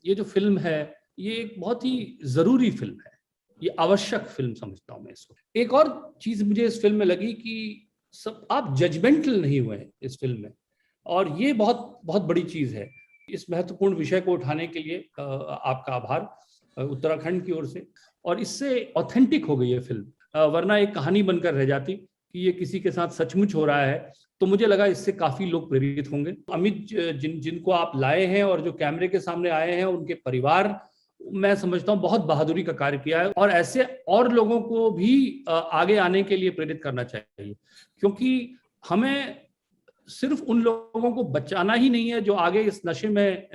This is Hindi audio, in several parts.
ये जो फिल्म है ये एक बहुत ही ज़रूरी फिल्म है, ये आवश्यक फिल्म समझता हूँ मैं इसको। एक और चीज़ मुझे इस फिल्म में लगी कि सब आप जजमेंटल नहीं हुए हैं इस फिल्म में, और ये बहुत बहुत बड़ी चीज़ है। इस महत्वपूर्ण विषय को उठाने के लिए आपका आभार उत्तराखंड की ओर से, और इससे ऑथेंटिक हो गई है फिल्म, वरना एक कहानी बनकर रह जाती कि ये किसी के साथ सचमुच हो रहा है। तो मुझे लगा इससे काफी लोग प्रेरित होंगे। अमित जिनको आप लाए हैं और जो कैमरे के सामने आए हैं, उनके परिवार, मैं समझता हूँ बहुत बहादुरी का कार्य किया है, और ऐसे और लोगों को भी आगे आने के लिए प्रेरित करना चाहिए, क्योंकि हमें सिर्फ उन लोगों को बचाना ही नहीं है जो आगे इस नशे में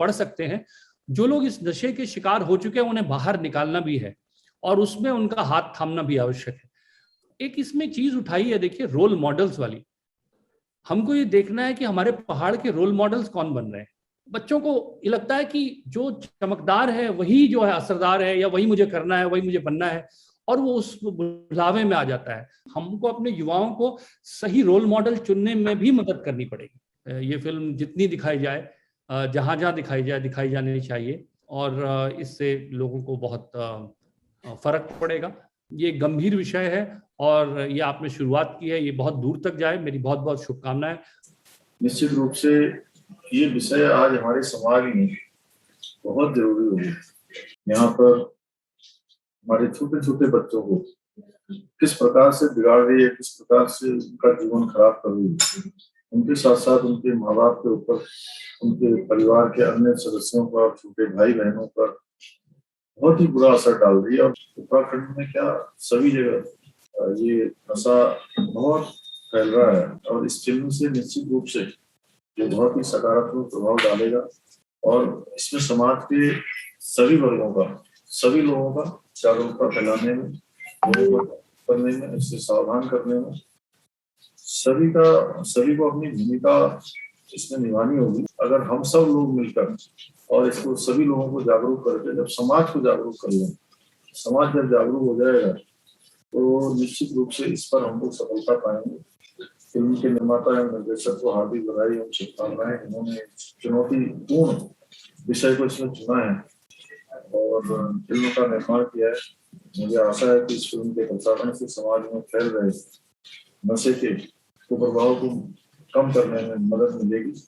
पड़ सकते हैं, जो लोग इस नशे के शिकार हो चुके हैं उन्हें बाहर निकालना भी है, और उसमें उनका हाथ थामना भी आवश्यक है। एक इसमें चीज उठाई है, देखिए, रोल मॉडल्स वाली। हमको ये देखना है कि हमारे पहाड़ के रोल मॉडल्स कौन बन रहे हैं। बच्चों को ये लगता है कि जो चमकदार है वही जो है असरदार है, या वही मुझे करना है, वही मुझे बनना है, और वो उस बुलावे में आ जाता है। हमको अपने युवाओं को सही रोल मॉडल चुनने में भी मदद करनी पड़ेगी। ये फिल्म जितनी दिखाई जाए, जहां जहां दिखाई जाए, दिखाई जानी चाहिए, और इससे लोगों को बहुत फर्क पड़ेगा। ये गंभीर विषय है, और ये आपने शुरुआत की है, ये बहुत दूर तक जाए, मेरी बहुत बहुत शुभकामनाएं। निश्चित रूप से ये विषय आज हमारे समाज में बहुत जरूरी हो गया। यहाँ पर हमारे छोटे छोटे बच्चों को किस प्रकार से बिगाड़ रही है, किस प्रकार से उनका जीवन खराब कर रही है, उनके साथ साथ उनके माँ बाप के ऊपर, उनके परिवार के अन्य सदस्यों पर, छोटे भाई बहनों पर बहुत ही बुरा असर डाल रही है। और उत्तराखंड में क्या, सभी जगह ये नशा बहुत फैल रहा है, और इस फिल्म से निश्चित रूप से ये बहुत ही सकारात्मक प्रभाव डालेगा, और इसमें समाज के सभी वर्गों का, सभी लोगों का जागरूकता फैलाने में, लोगों को करने में, इससे सावधान करने में, सभी को अपनी भूमिका इसमें निभानी होगी। अगर हम सब लोग मिलकर और इसको सभी लोगों को जागरूक करके, जब समाज को जागरूक कर लें, समाज जब जागरूक हो जाएगा तो निश्चित रूप से इस पर हम लोग सफलता पाएंगे। फिल्म के निर्माता एवं निर्देशक को हार्दिक बधाई एवं शुभकामनाएं। इन्होंने चुनौतीपूर्ण विषय को इसमें चुना है और फिल्म का निर्माण किया है। मुझे आशा है कि इस फिल्म के प्रसारण से समाज में फैल रहे नशे के कुप्रभाव को कम करने में मदद मिलेगी।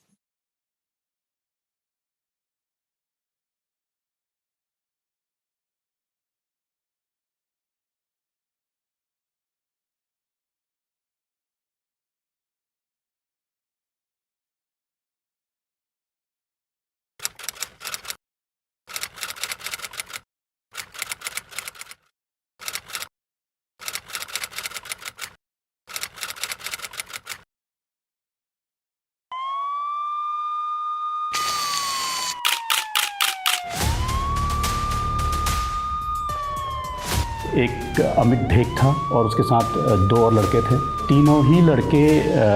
एक अमित ढेक था और उसके साथ 2 और लड़के थे। तीनों ही लड़के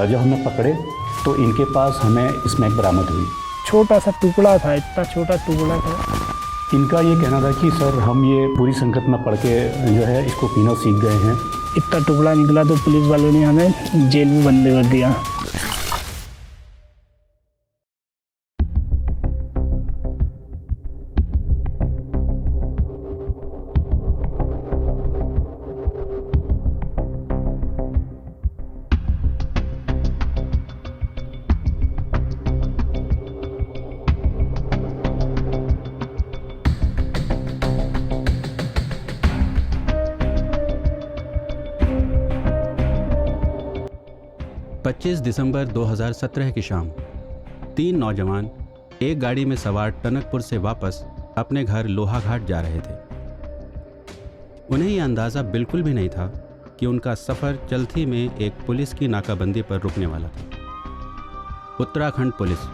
जब हमने पकड़े तो इनके पास हमें स्मैक बरामद हुई। छोटा सा टुकड़ा था, इतना छोटा टुकड़ा था। इनका ये कहना था कि सर हम ये पूरी संगत में पढ़ के जो है इसको पीना सीख गए हैं। इतना टुकड़ा निकला तो पुलिस वालों ने हमें जेल में बंद कर दिया। दिसंबर 2017 की शाम 3 नौजवान एक गाड़ी में सवार टनकपुर से वापस अपने घर लोहाघाट जा रहे थे। उन्हें यह अंदाज़ा बिल्कुल भी नहीं था कि उनका सफ़र चल्थी में एक पुलिस की नाकाबंदी पर रुकने वाला था। उत्तराखंड पुलिस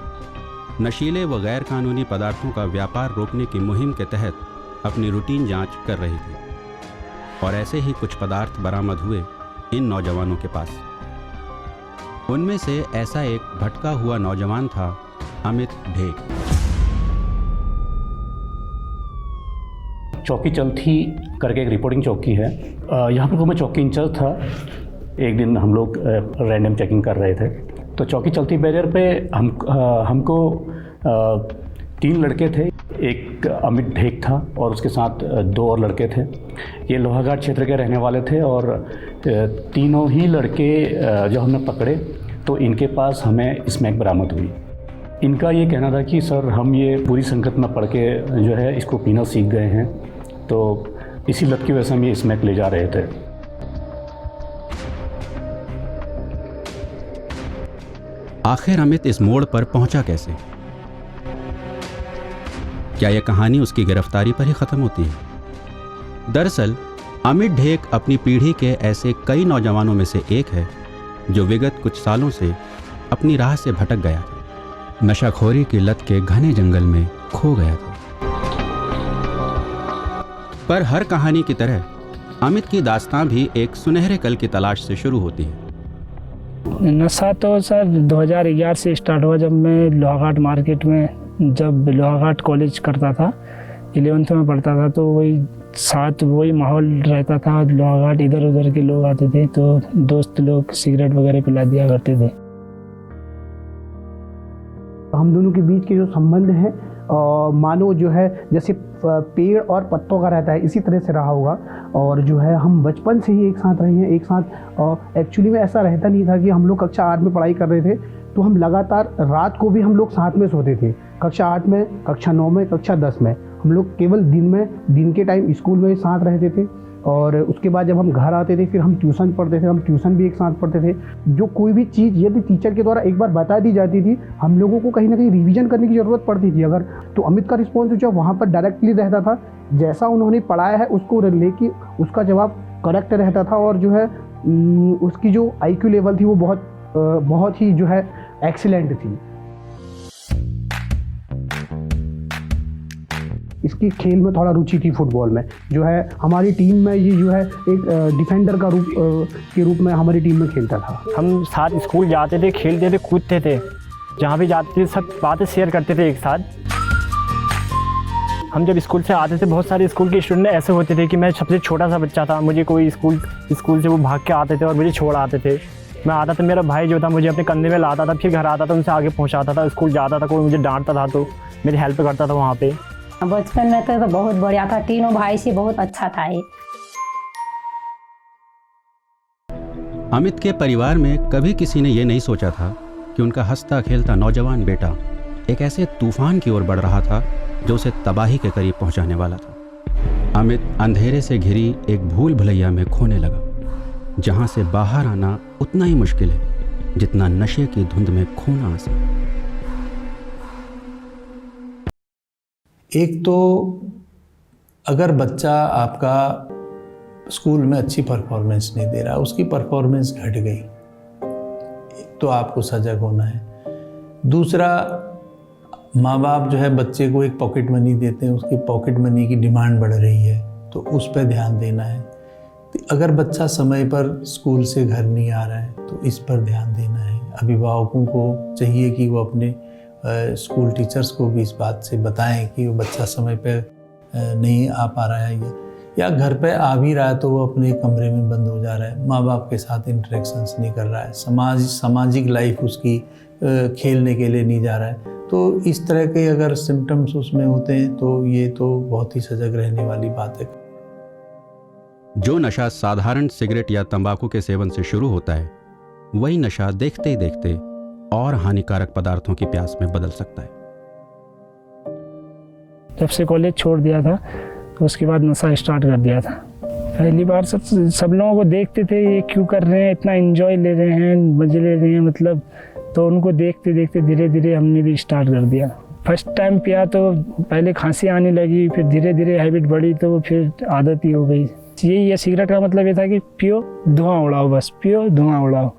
नशीले व गैर कानूनी पदार्थों का व्यापार रोकने की मुहिम के तहत अपनी रूटीन जांच कर रही थी, और ऐसे ही कुछ पदार्थ बरामद हुए इन नौजवानों के पास। उनमें से ऐसा एक भटका हुआ नौजवान था, अमित ढेक। चौकी चल्थी करके एक रिपोर्टिंग चौकी है, यहाँ पर मैं चौकी इंचार्ज था। एक दिन हम लोग रैंडम चेकिंग कर रहे थे तो चौकी चल्थी बैरियर पे हमको 3 लड़के थे, एक अमित ढेक था और उसके साथ 2 और लड़के थे। ये लोहाघाट क्षेत्र के रहने वाले थे और तीनों ही लड़के जब हमने पकड़े तो इनके पास हमें स्मैक बरामद हुई। इनका ये कहना था कि सर हम ये पूरी संगत में पढ़ के जो है इसको पीना सीख गए हैं, तो इसी लत की वजह से हम ये स्मैक ले जा रहे थे। आखिर अमित इस मोड़ पर पहुंचा कैसे? क्या यह कहानी उसकी गिरफ्तारी पर ही खत्म होती है? दरअसल अमित ढेक अपनी पीढ़ी के ऐसे कई नौजवानों में से एक है जो विगत कुछ सालों से अपनी राह से भटक गया था, नशाखोरी की लत के घने जंगल में खो गया था। पर हर कहानी की तरह अमित की दास्तां भी एक सुनहरे कल की तलाश से शुरू होती है। नशा तो सर 2011 से स्टार्ट हुआ, जब मैं लोहाघाट मार्केट में, जब लोहाघाट कॉलेज करता था, 11th में पढ़ता था, तो वही माहौल रहता था। लोहाघाट इधर उधर के लोग आते थे तो दोस्त लोग सिगरेट वगैरह पिला दिया करते थे। हम दोनों के बीच के जो संबंध है मानो जो है जैसे पेड़ और पत्तों का रहता है, इसी तरह से रहा होगा। और जो है हम बचपन से ही एक साथ रहे हैं, एक साथ। एक्चुअली में ऐसा रहता नहीं था कि हम लोग कक्षा 8 में पढ़ाई कर रहे थे तो हम लगातार रात को भी हम लोग साथ में सोते थे। कक्षा 8 में, कक्षा 9 में, कक्षा 10 में हम लोग केवल दिन के टाइम स्कूल में साथ रहते थे। और उसके बाद जब हम घर आते थे फिर हम ट्यूशन पढ़ते थे, हम ट्यूशन भी एक साथ पढ़ते थे। जो कोई भी चीज़ यदि टीचर के द्वारा एक बार बता दी जाती थी, हम लोगों को कहीं ना कहीं रिवीजन करने की ज़रूरत पड़ती थी। अगर तो अमित का रिस्पॉन्स जो वहाँ पर डायरेक्टली रहता था, जैसा उन्होंने पढ़ाया है उसको लेके उसका जवाब करेक्ट रहता था। और जो है उसकी जो IQ लेवल थी वो बहुत ही जो है एक्सीलेंट थी। इसकी खेल में थोड़ा रुचि थी, फुटबॉल में। जो है हमारी टीम में ये जो है एक डिफेंडर के रूप में हमारी टीम में खेलता था। हम साथ स्कूल जाते थे, खेलते थे, कूदते थे, जहाँ भी जाते थे सब बातें शेयर करते थे एक साथ। हम जब स्कूल से आते थे, बहुत सारे स्कूल के स्टूडेंट ऐसे होते थे कि मैं सबसे छोटा सा बच्चा था, मुझे कोई स्कूल से वो भाग के आते थे और मुझे छोड़ आते थे। मैं आता था, मेरा भाई जो था मुझे अपने कंधे में लाता था, फिर घर आता था, उनसे आगे पहुँचाता था। स्कूल जाता था, कोई मुझे डांटता था तो मेरी हेल्प करता था वहाँ पे। बचपन में तो बहुत बढ़िया था, तीनों भाई से बहुत अच्छा था ये। अमित के परिवार में कभी किसी ने यह नहीं सोचा था कि उनका हंसता खेलता नौजवान बेटा एक ऐसे तूफान की ओर बढ़ रहा था जो उसे तबाही के करीब पहुंचाने वाला था। अमित अंधेरे से घिरी एक भूल भुलैया में खोने लगा, जहां से बाहर आना उतना ही मुश्किल है जितना नशे की धुंध में खोना आसान। एक तो अगर बच्चा आपका स्कूल में अच्छी परफॉर्मेंस नहीं दे रहा, उसकी परफॉर्मेंस घट गई, तो आपको सजग होना है। दूसरा, माँ बाप जो है बच्चे को एक पॉकेट मनी देते हैं, उसकी पॉकेट मनी की डिमांड बढ़ रही है तो उस पर ध्यान देना है। तो अगर बच्चा समय पर स्कूल से घर नहीं आ रहा है तो इस पर ध्यान देना है। अभिभावकों को चाहिए कि वो अपने स्कूल टीचर्स को भी इस बात से बताएं कि वो बच्चा समय पर नहीं आ पा रहा है, या घर पे आ भी रहा है तो वो अपने कमरे में बंद हो जा रहा है, माँ बाप के साथ इंटरेक्शंस नहीं कर रहा है, सामाजिक लाइफ उसकी खेलने के लिए नहीं जा रहा है। तो इस तरह के अगर सिम्टम्स उसमें होते हैं तो ये तो बहुत ही सजग रहने वाली बात है। जो नशा साधारण सिगरेट या तंबाकू के सेवन से शुरू होता है, वही नशा देखते ही देखते और हानिकारक पदार्थों की प्यास में बदल सकता है। जब से कॉलेज छोड़ दिया था तो उसके बाद नशा स्टार्ट कर दिया था। पहली बार सब लोगों को देखते थे, ये क्यों कर रहे हैं, इतना एंजॉय ले रहे हैं, मजे ले रहे हैं मतलब, तो उनको देखते देखते धीरे धीरे हमने भी स्टार्ट कर दिया। फर्स्ट टाइम पिया तो पहले खांसी आने लगी, फिर धीरे धीरे हैबिट बढ़ी तो फिर आदत ही हो गई। यही है सिगरेट का मतलब ये था कि पियो धुआं उड़ाओ, बस पियो धुआं उड़ाओ।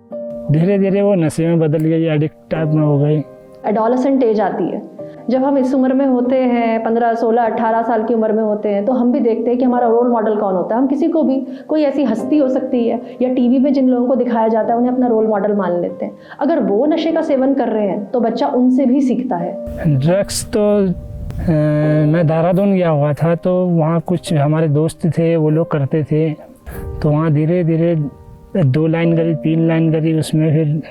धीरे धीरे वो नशे में बदल गई, एडिक्ट टाइप में हो गई। एडोलेसेंट एज आती है, जब हम इस उम्र में होते हैं, 15, 16, 18 साल की उम्र में होते हैं, तो हम भी देखते हैं कि हमारा रोल मॉडल कौन होता है। हम किसी को भी, कोई ऐसी हस्ती हो सकती है या टीवी में जिन लोगों को दिखाया जाता है उन्हें अपना रोल मॉडल मान लेते हैं। अगर वो नशे का सेवन कर रहे हैं तो बच्चा उनसे भी सीखता है। ड्रग्स तो मैं देहरादून गया हुआ था तो वहाँ कुछ हमारे दोस्त थे, वो लोग करते थे, तो वहाँ धीरे धीरे 2 लाइन करी, 3 लाइन करी, उसमें फिर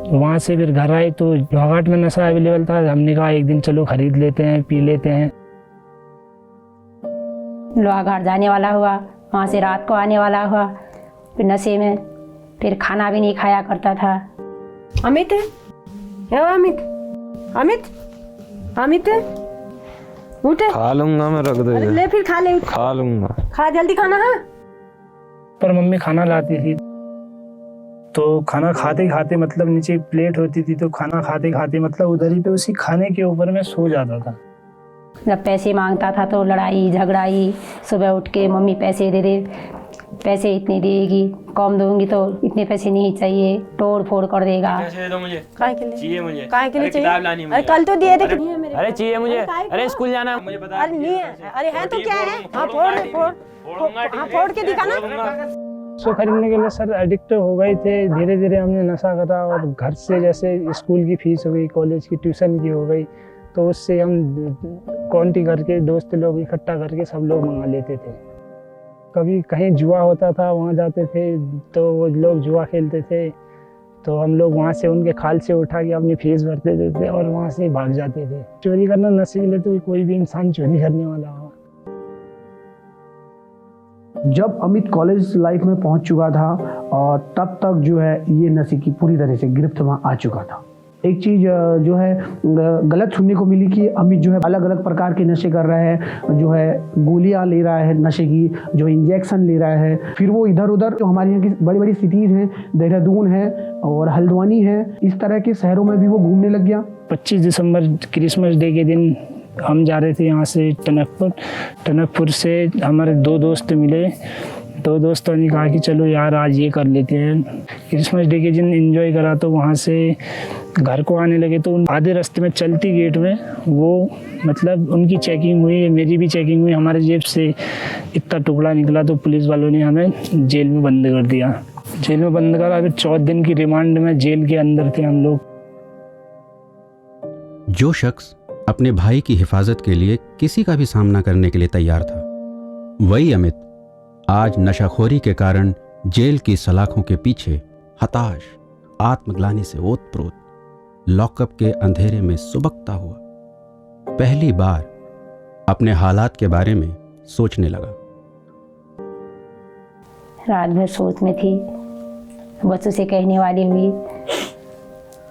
वहाँ से फिर घर आए तो लोहाघाट में नशा अवेलेबल था। हमने कहा एक दिन चलो खरीद लेते हैं, पी लेते हैं। लोहाघाट जाने वाला हुआ, वहाँ से रात को आने वाला हुआ, फिर नशे में, फिर खाना भी नहीं खाया करता था। अमित है, अमित अमित अमित उठ, खा लूंगा मैं, रख दे। ले फिर खा ले, खा लूंगा, खा जल्दी खाना है। पर मम्मी खाना लाती थी तो खाना खाते खाते मतलब नीचे प्लेट होती थी तो खाना खाते खाते मतलब उधर ही पे उसी खाने के ऊपर मैं सो जाता था। जब पैसे मांगता था तो लड़ाई झगड़ाई, सुबह उठ के मम्मी पैसे दे दे, पैसे इतने देगी, कम दूंगी तो इतने पैसे नहीं चाहिए, तोड़ फोड़ कर देगा। पैसे दे दो मुझे, काहे के लिए चाहिए मुझे, काहे के लिए चाहिए? किताब लानी है मुझे। अरे कल तो दिए थे। अरे चाहिए मुझे, अरे स्कूल जाना है मुझे, पता अरे नहीं है, अरे है तो क्या है? हाँ फोड़ के दिखाना। सो खरीदने के लिए सर एडिक्ट हो गए थे। धीरे धीरे हमने नशा करा और घर से जैसे स्कूल की फीस हो गई, कॉलेज की ट्यूशन की हो गई, तो उससे हम क्वांटी करके दोस्त लोग इकट्ठा करके सब लोग मंगा लेते थे। कभी कहीं जुआ होता था वहाँ जाते थे तो वो लोग जुआ खेलते थे तो हम लोग वहाँ से उनके खाल से उठा के अपनी फीस भरते देते और वहाँ से भाग जाते थे। चोरी करना नशे के लिए तो कोई भी इंसान चोरी करने वाला हो। जब अमित कॉलेज लाइफ में पहुंच चुका था और तब तक जो है ये नशे की पूरी तरह से गिरफ्त में आ चुका था। एक चीज़ जो है गलत सुनने को मिली कि अमित जो है अलग अलग प्रकार के नशे कर रहा है, जो है गोलियां ले रहा है नशे की, जो इंजेक्शन ले रहा है। फिर वो इधर उधर जो हमारे यहाँ की बड़ी बड़ी सिटीज़ हैं, देहरादून है और हल्द्वानी है, इस तरह के शहरों में भी वो घूमने लग गया। 25 दिसंबर क्रिसमस डे के दिन हम जा रहे थे यहाँ से टनकपुर से हमारे 2 दोस्त मिले। 2 दोस्तों ने कहा कि चलो यार आज ये कर लेते हैं। क्रिसमस डे के दिन एंजॉय करा तो वहाँ से घर को आने लगे तो आधे रास्ते में चलती गेट में वो मतलब उनकी चेकिंग हुई, मेरी भी चेकिंग हुई। हमारे जेब से इतना टुकड़ा निकला तो पुलिस वालों ने हमें जेल में बंद कर दिया। जेल में बंद करा, फिर 14 दिन की रिमांड में जेल के अंदर थे हम लोग। जो शख्स अपने भाई की हिफाजत के लिए किसी का भी सामना करने के लिए तैयार था, वही अमित आज नशाखोरी के कारण जेल की सलाखों के पीछे हताश, आत्मग्लानि से ओतप्रोत, लॉकअप के अंधेरे में सुबकता हुआ पहली बार अपने हालात के बारे में सोचने लगा। रात भर सोच में थी, बच्चों से कहने वाली हुई,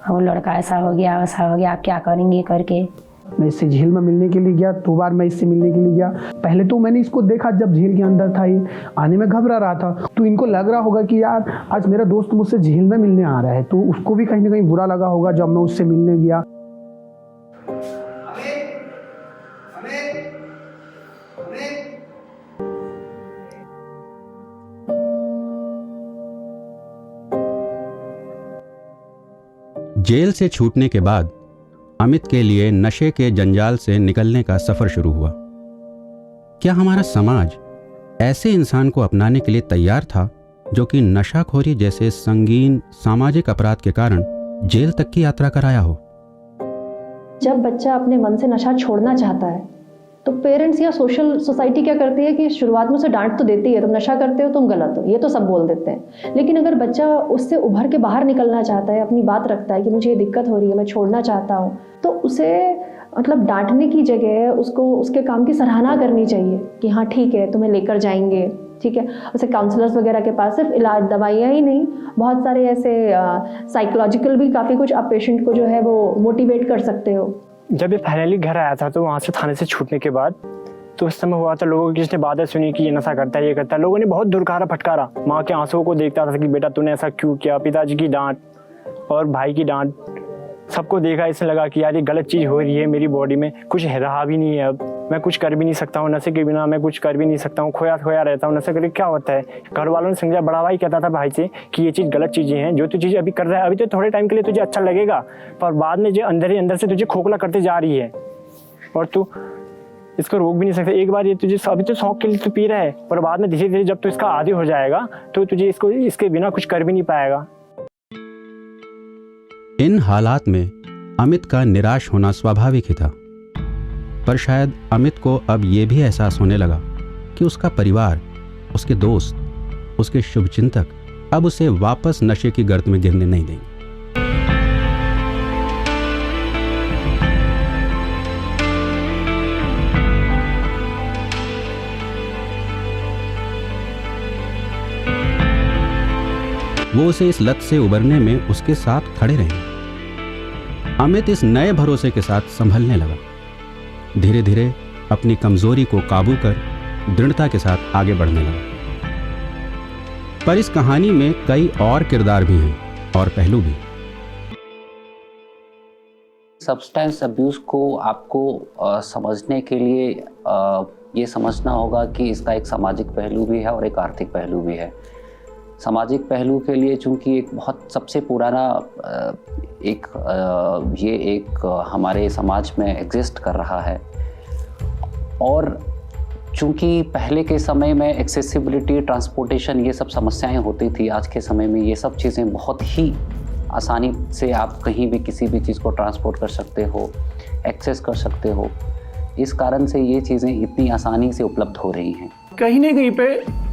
वो लड़का ऐसा हो गया वैसा हो गया, आप क्या करेंगे करके। मैं इससे झील में मिलने के लिए गया, 2 बार मैं इससे मिलने के लिए गया। पहले तो मैंने इसको देखा जब झील के अंदर था, ये आने में घबरा रहा था, तो इनको लग रहा होगा कि यार आज मेरा दोस्त मुझसे झील में मिलने आ रहा है, तो उसको भी कहीं ना कहीं बुरा लगा होगा जब मैं उससे मिलने गया। जेल से छूटने के बाद अमित के लिए नशे के जंजाल से निकलने का सफर शुरू हुआ। क्या हमारा समाज ऐसे इंसान को अपनाने के लिए तैयार था जो कि नशाखोरी जैसे संगीन सामाजिक अपराध के कारण जेल तक की यात्रा कर आया हो? जब बच्चा अपने मन से नशा छोड़ना चाहता है तो पेरेंट्स या सोसाइटी क्या करती है कि शुरुआत में उसे डांट तो देती है, तुम नशा करते हो, तुम गलत हो, ये तो सब बोल देते हैं। लेकिन अगर बच्चा उससे उभर के बाहर निकलना चाहता है, अपनी बात रखता है कि मुझे ये दिक्कत हो रही है, मैं छोड़ना चाहता हूँ, तो उसे मतलब डांटने की जगह उसको उसके काम की सराहना करनी चाहिए कि हाँ ठीक है, तुम्हें लेकर जाएंगे, ठीक है। उसे काउंसलर्स वगैरह के पास सिर्फ इलाज दवाइयाँ ही नहीं, बहुत सारे ऐसे साइकोलॉजिकल भी काफ़ी कुछ आप पेशेंट को जो है वो मोटिवेट कर सकते हो। जब ये फाइनली घर आया था तो वहाँ से थाने से छूटने के बाद तो उस समय हुआ था, लोगों की जिसने बातें सुनी कि ये नशा करता है, ये करता है, लोगों ने बहुत दुरकारा फटकारा। माँ के आंसुओं को देखता था कि बेटा तूने ऐसा क्यों किया, पिताजी की डांट और भाई की डांट, सबको देखा, इसने लगा कि यार ये गलत चीज़ हो रही है मेरी बॉडी में, कुछ रहा भी नहीं है, अब मैं कुछ कर भी नहीं सकता हूँ, नशे के बिना मैं कुछ कर भी नहीं सकता हूँ, खोया खोया रहता हूँ, नशा करके क्या होता है। घर वालों ने समझा, बड़ा भाई कहता था भाई से कि ये चीज़ गलत चीज़ें हैं, जो तू चीज़ अभी कर रहा है अभी तो थोड़े टाइम के लिए तुझे अच्छा लगेगा, पर बाद में जो अंदर ही अंदर से तुझे खोखला करते जा रही है और तू इसको रोक भी नहीं सकता। एक बार ये तुझे अभी तो शौक के लिए तू पी रहा है, पर बाद में धीरे धीरे जब तू इसका आदी हो जाएगा तो तुझे इसके बिना कुछ कर भी नहीं पाएगा। इन हालात में अमित का निराश होना स्वाभाविक ही था, पर शायद अमित को अब यह भी एहसास होने लगा कि उसका परिवार, उसके दोस्त, उसके शुभचिंतक अब उसे वापस नशे की गर्त में गिरने नहीं देंगे। वो उसे इस लत से उबरने में उसके साथ खड़े रहे। अमित इस नए भरोसे के साथ संभलने लगा, धीरे धीरे अपनी कमजोरी को काबू कर दृढ़ता के साथ आगे बढ़ने लगा। पर इस कहानी में कई और किरदार भी हैं और पहलू भी। सब्सटेंस अब्यूज़ को आपको समझने के लिए ये समझना होगा कि इसका एक सामाजिक पहलू भी है और एक आर्थिक पहलू भी है। सामाजिक पहलू के लिए चूँकि एक बहुत सबसे पुराना एक हमारे समाज में एग्जिस्ट कर रहा है, और चूँकि पहले के समय में एक्सेसिबिलिटी, ट्रांसपोर्टेशन, ये सब समस्याएं होती थी, आज के समय में ये सब चीज़ें बहुत ही आसानी से आप कहीं भी किसी भी चीज़ को ट्रांसपोर्ट कर सकते हो, एक्सेस कर सकते हो। इस कारण से ये चीज़ें इतनी आसानी से उपलब्ध हो रही हैं। कहीं ना कहीं पे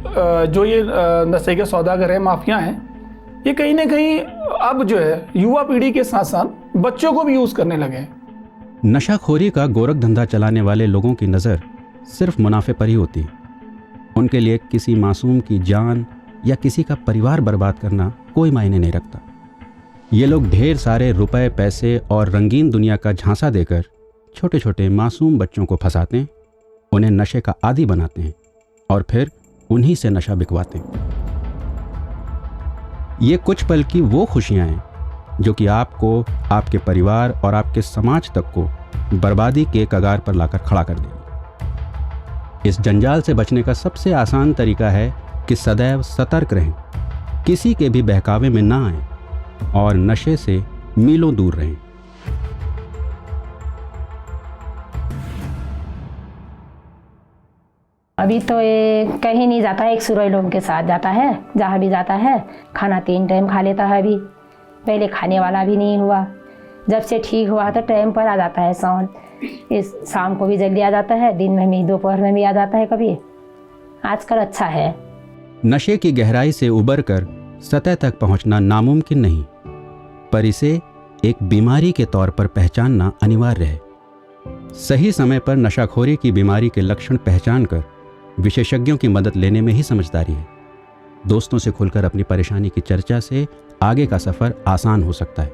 जो ये नशे के सौदागर हैं, माफिया हैं, ये कहीं ना कहीं अब जो है युवा पीढ़ी के साथ साथ बच्चों को भी यूज़ करने लगे हैं। नशाखोरी का गोरख धंधा चलाने वाले लोगों की नज़र सिर्फ मुनाफे पर ही होती है। उनके लिए किसी मासूम की जान या किसी का परिवार बर्बाद करना कोई मायने नहीं रखता। ये लोग ढेर सारे रुपए, पैसे और रंगीन दुनिया का झांसा देकर छोटे छोटे मासूम बच्चों को फंसाते हैं, उन्हें नशे का आदी बनाते हैं और फिर उन्हीं से नशा बिकवाते हैं। ये कुछ पल की वो खुशियां हैं जो कि आपको, आपके परिवार और आपके समाज तक को बर्बादी के कगार पर लाकर खड़ा कर देगी। इस जंजाल से बचने का सबसे आसान तरीका है कि सदैव सतर्क रहें, किसी के भी बहकावे में ना आएं और नशे से मीलों दूर रहें। अभी तो ये कहीं नहीं जाता है, एक सुरई लोगों के साथ जाता है, जहाँ भी जाता है खाना 3 टाइम खा लेता है। अभी पहले खाने वाला भी नहीं हुआ, जब से ठीक हुआ तो टाइम पर आ जाता है। शाम को भी जल्दी आ जाता है, दिन में भी, दोपहर में भी आ जाता है कभी। आजकल अच्छा है। नशे की गहराई से उबर कर सतह तक पहुंचना नामुमकिन नहीं, पर इसे एक बीमारी के तौर पर पहचानना अनिवार्य है। सही समय पर नशाखोरी की बीमारी के लक्षण पहचान कर विशेषज्ञों की मदद लेने में ही समझदारी है। दोस्तों से खुलकर अपनी परेशानी की चर्चा से आगे का सफर आसान हो सकता है।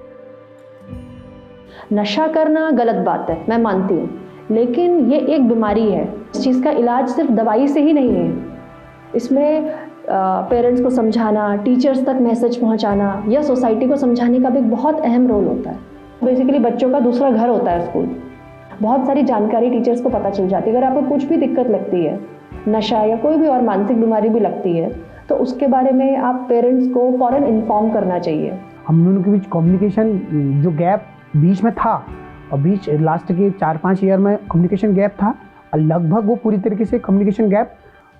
नशा करना गलत बात है, मैं मानती हूँ, लेकिन ये एक बीमारी है। इस चीज़ का इलाज सिर्फ दवाई से ही नहीं है। इसमें पेरेंट्स को समझाना, टीचर्स तक मैसेज पहुँचाना या सोसाइटी को समझाने का भी एक बहुत अहम रोल होता है। बेसिकली बच्चों का दूसरा घर होता है स्कूल। बहुत सारी जानकारी टीचर्स को पता चल जाती है। अगर आपको कुछ भी दिक्कत लगती है, नशा या कोई भी और मानसिक बीमारी भी लगती है, तो उसके बारे में आप पेरेंट्स को फौरन इन्फॉर्म करना चाहिए। हम दोनों के बीच कम्युनिकेशन जो गैप बीच में था, और बीच लास्ट के 4-5 ईयर में कम्युनिकेशन गैप था, और लगभग वो पूरी तरीके से कम्युनिकेशन गैप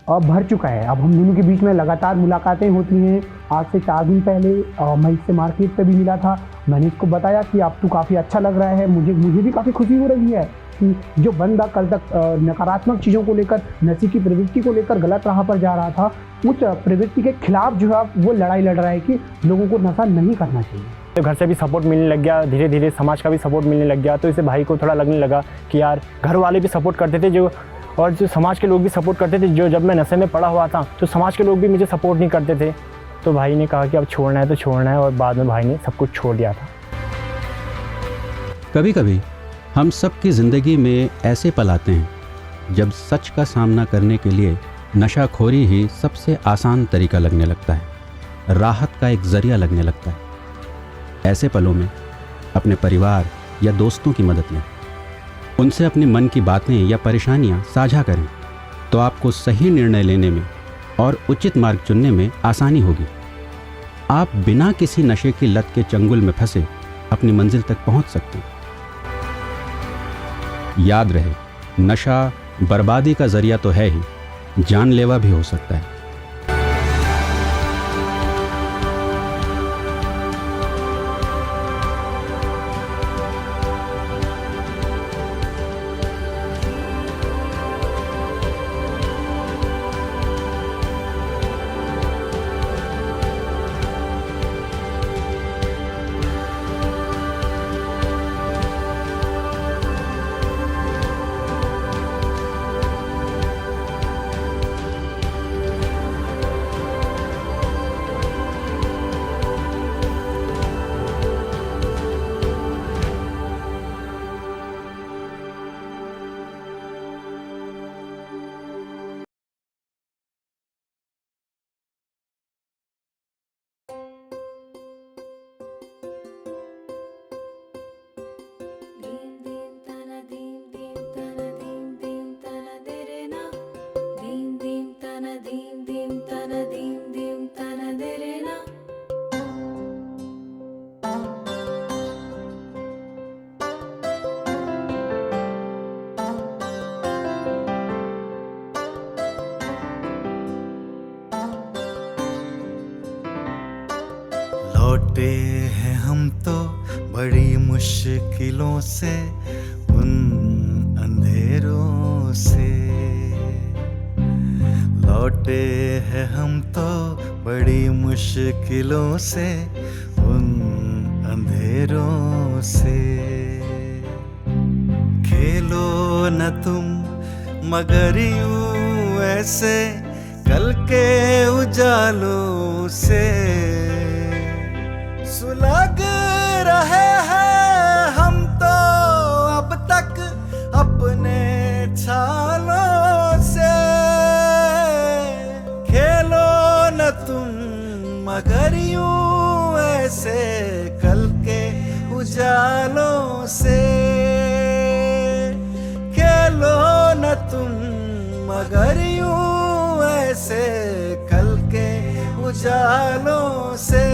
भर चुका है। अब हम दोनों के बीच में लगातार मुलाकातें होती हैं। आज से 4 दिन पहले मैं इससे मार्केट पे भी मिला था। मैंने इसको बताया कि आप तो काफ़ी अच्छा लग रहा है, मुझे भी काफ़ी खुशी हो रही है कि जो बंदा कल तक नकारात्मक चीज़ों को लेकर, नशे की प्रवृत्ति को लेकर गलत राह पर जा रहा था, उस प्रवृत्ति के खिलाफ जो है वो लड़ाई लड़ रहा है कि लोगों को नशा नहीं करना चाहिए। तो घर से भी सपोर्ट मिलने लग गया, धीरे धीरे समाज का भी सपोर्ट मिलने लग गया। तो इसे भाई को थोड़ा लगने लगा कि यार घर वाले भी सपोर्ट करते थे, और जो समाज के लोग भी सपोर्ट करते थे। जब मैं नशे में पड़ा हुआ था तो समाज के लोग भी मुझे सपोर्ट नहीं करते थे। तो भाई ने कहा कि अब छोड़ना है तो छोड़ना है, और बाद में भाई ने सब कुछ छोड़ दिया था। कभी कभी हम सबकी ज़िंदगी में ऐसे पल आते हैं जब सच का सामना करने के लिए नशाखोरी ही सबसे आसान तरीका लगने लगता है, राहत का एक ज़रिया लगने लगता है। ऐसे पलों में अपने परिवार या दोस्तों की मदद लें, उनसे अपने मन की बातें या परेशानियां साझा करें, तो आपको सही निर्णय लेने में और उचित मार्ग चुनने में आसानी होगी। आप बिना किसी नशे की लत के चंगुल में फंसे अपनी मंजिल तक पहुंच सकते हैं। याद रहे, नशा बर्बादी का जरिया तो है ही, जानलेवा भी हो सकता है। लौटे हैं हम तो बड़ी मुश्किलों से उन अंधेरों से, लौटे हैं हम तो बड़ी मुश्किलों से उन अंधेरों से। खेलो न तुम मगर यूं ऐसे कल के उजालों से, सुलग रहे हैं हम तो अब तक अपने छालों से। खेलो न तुम मगर यूं ऐसे कल के उजालों से, खेलो न तुम मगर यूं ऐसे कल के उजालों से।